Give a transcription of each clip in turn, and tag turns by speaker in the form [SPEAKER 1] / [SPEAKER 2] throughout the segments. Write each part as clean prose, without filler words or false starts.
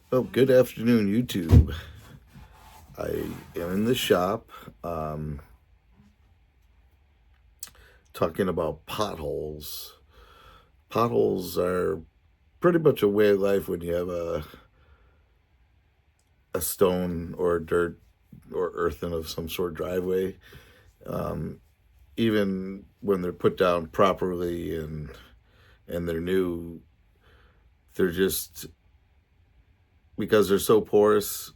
[SPEAKER 1] Well, good afternoon, YouTube. I am in the shop talking about potholes. Potholes are pretty much a way of life when you have a stone or dirt or earthen of some sort driveway. Um, Even when they're put down properly and they're new, they're just because they're so porous.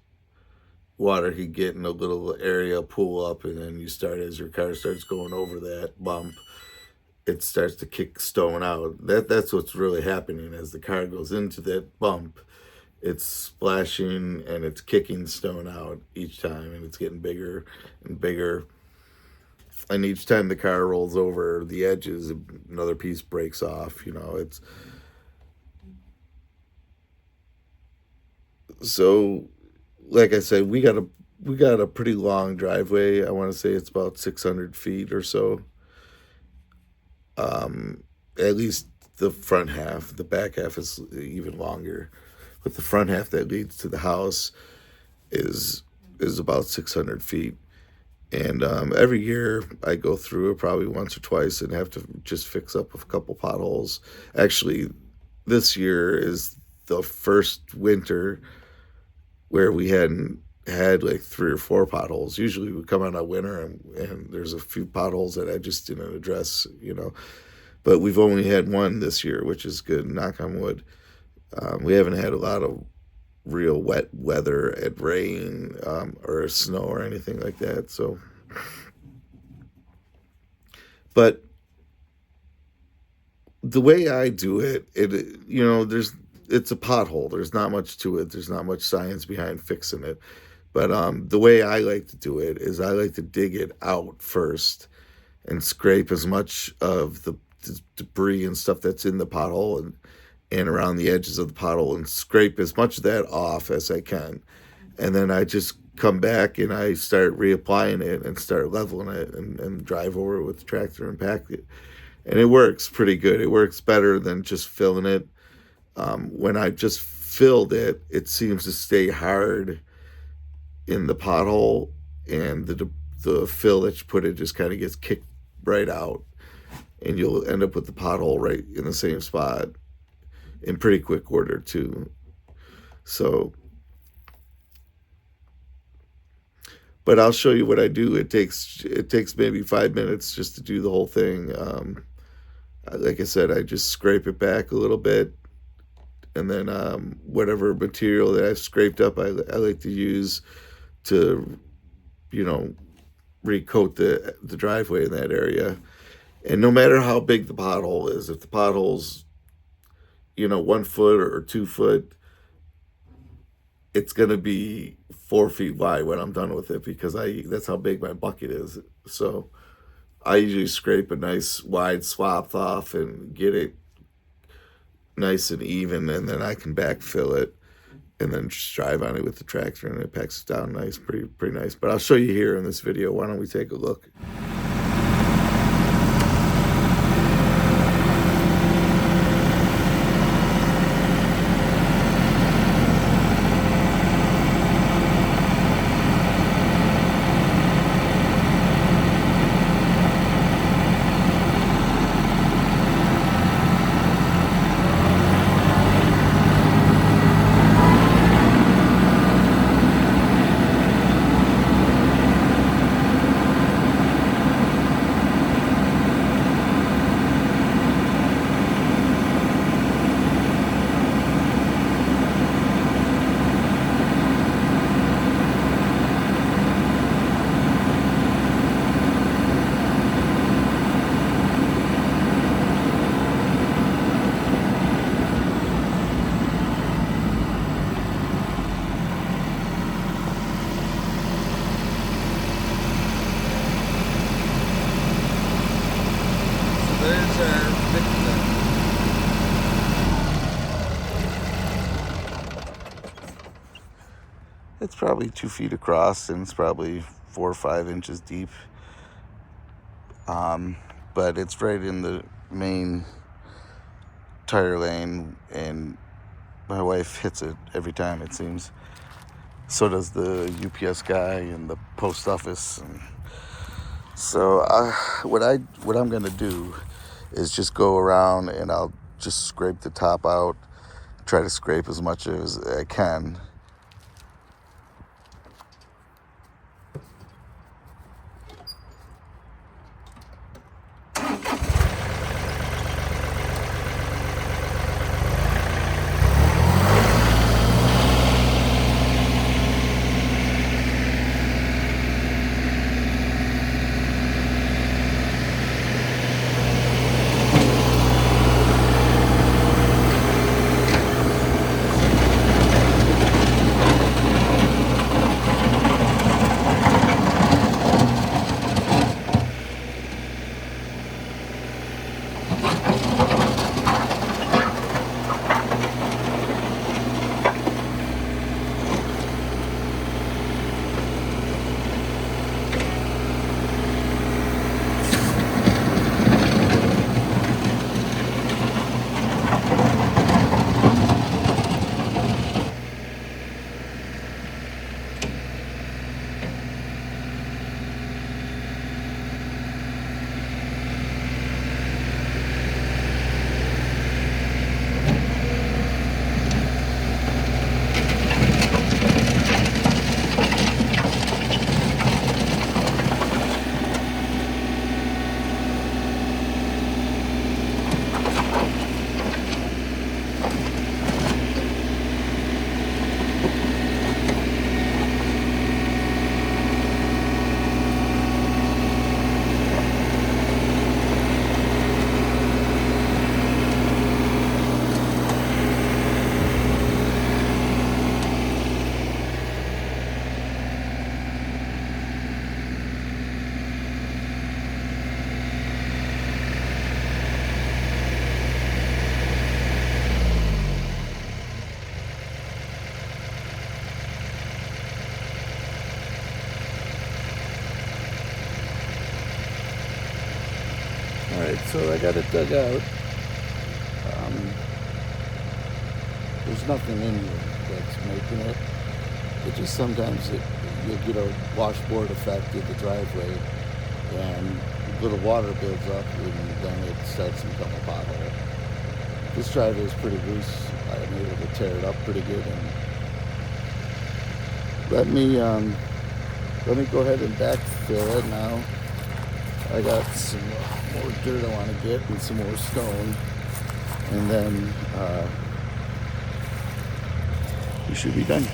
[SPEAKER 1] Water could get in a little area, pool up, and then you start as your car starts going over that bump, it starts to kick stone out. That's what's really happening as the car goes into that bump. It's splashing and it's kicking stone out each time, and it's getting bigger and bigger. And each time the car rolls over the edges, another piece breaks off. It's so. Like I said, we got a pretty long driveway. I want to say it's about 600 feet or so. Um, at least the front half. The back half is even longer, but the front half that leads to the house is is about 600 feet. And every year I go through it probably once or twice and have to just fix up a couple potholes. Actually, this year is the first winter where we hadn't had like three or four potholes. Usually we come on a winter and there's a few potholes that I just didn't address. But we've only had one this year, which is good. Knock on wood. We haven't had a lot of real wet weather and rain or snow or anything like that. So, but the way I do it, it's a pothole. There's not much to it. There's not much science behind fixing it. But the way I like to do it is I like to dig it out first and scrape as much of the debris and stuff that's in the pothole and around the edges of the pothole and scrape as much of that off as I can. And then I just come back and I start reapplying it and start leveling it and drive over it with the tractor and pack it. And it works pretty good. It works better than just filling it. When I just filled it, it seems to stay hard in the pothole, and the fill that you put in just kind of gets kicked right out, and you'll end up with the pothole right in the same spot in pretty quick order too. So, but I'll show you what I do. It takes maybe 5 minutes just to do the whole thing. Like I said, I just scrape it back a little bit, and then whatever material that I've scraped up, I like to use to you know recoat the driveway in that area. And no matter how big the pothole is, if the pothole's 1 foot or 2 foot, it's gonna be 4 feet wide when I'm done with it because I that's how big my bucket is. So I usually scrape a nice wide swath off and get it nice and even, and then I can backfill it and then just drive on it with the tractor, and it packs it down nice, pretty nice. But I'll show you here in this video. Why don't we take a look? So there's our victim. It's probably 2 feet across and it's probably 4 or 5 inches deep. Um, but it's right in the main tire lane, and My wife hits it every time, it seems. So does the UPS guy and the post office. And so what I'm gonna do is just go around and I'll just scrape the top out. Try to scrape as much as I can. Alright, so I got it dug out. There's nothing in here that's making it. It just sometimes you'll get a washboard effect in the driveway and a little water builds up and then it starts to become a pothole. This driveway is pretty loose. I'm able to tear it up pretty good. And let me go ahead and backfill it now. I got some more dirt I want to get and some more stone, and then we should be done.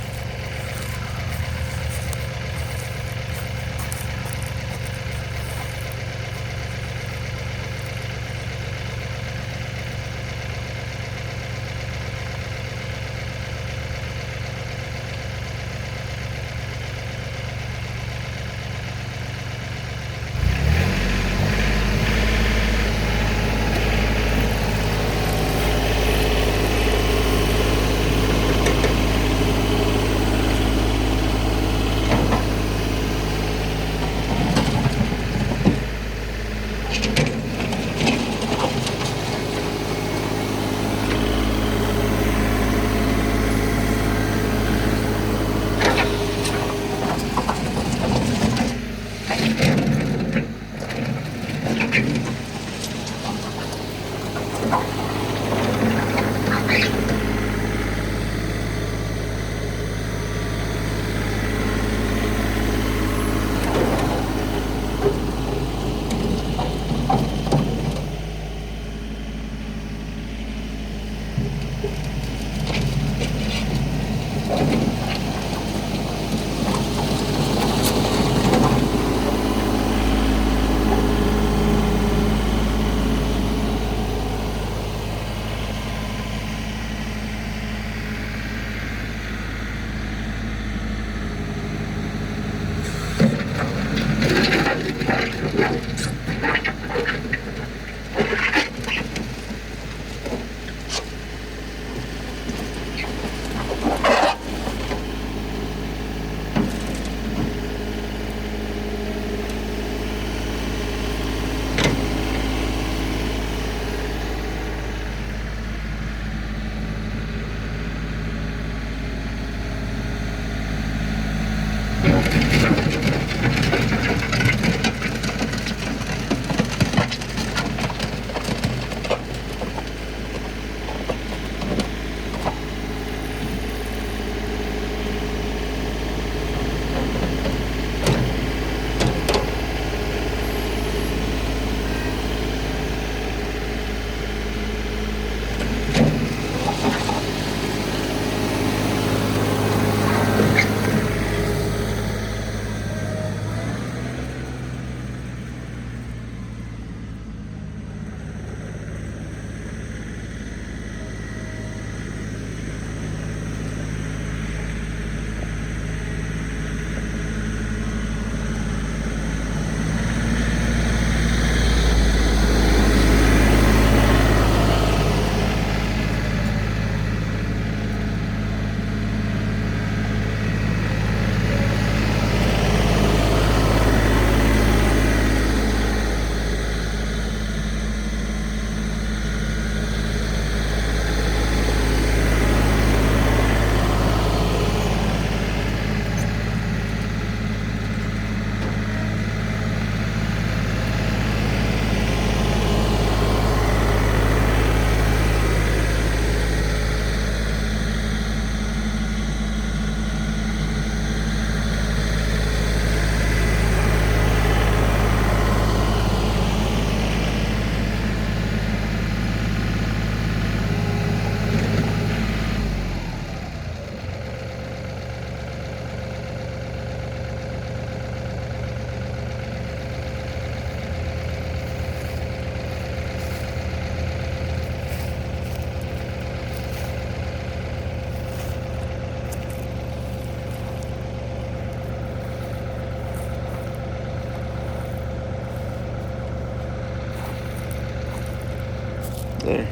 [SPEAKER 1] there.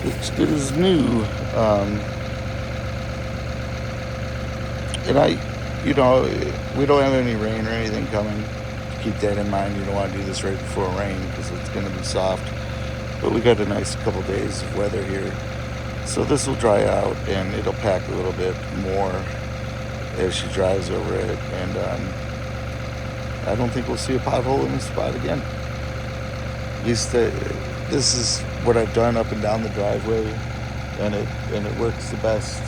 [SPEAKER 1] Looks good as new. And we don't have any rain or anything coming. Keep that in mind. You don't want to do this right before rain because it's going to be soft. But we got a nice couple days of weather here. So this will dry out and it'll pack a little bit more as she drives over it. And I don't think we'll see a pothole in this spot again. At least this is what I've done up and down the driveway, and it works the best.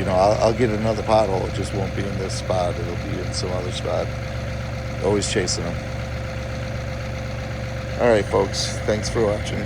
[SPEAKER 1] I'll get another pothole. It just won't be in this spot. It'll be in some other spot. Always chasing them. All right, folks. Thanks for watching.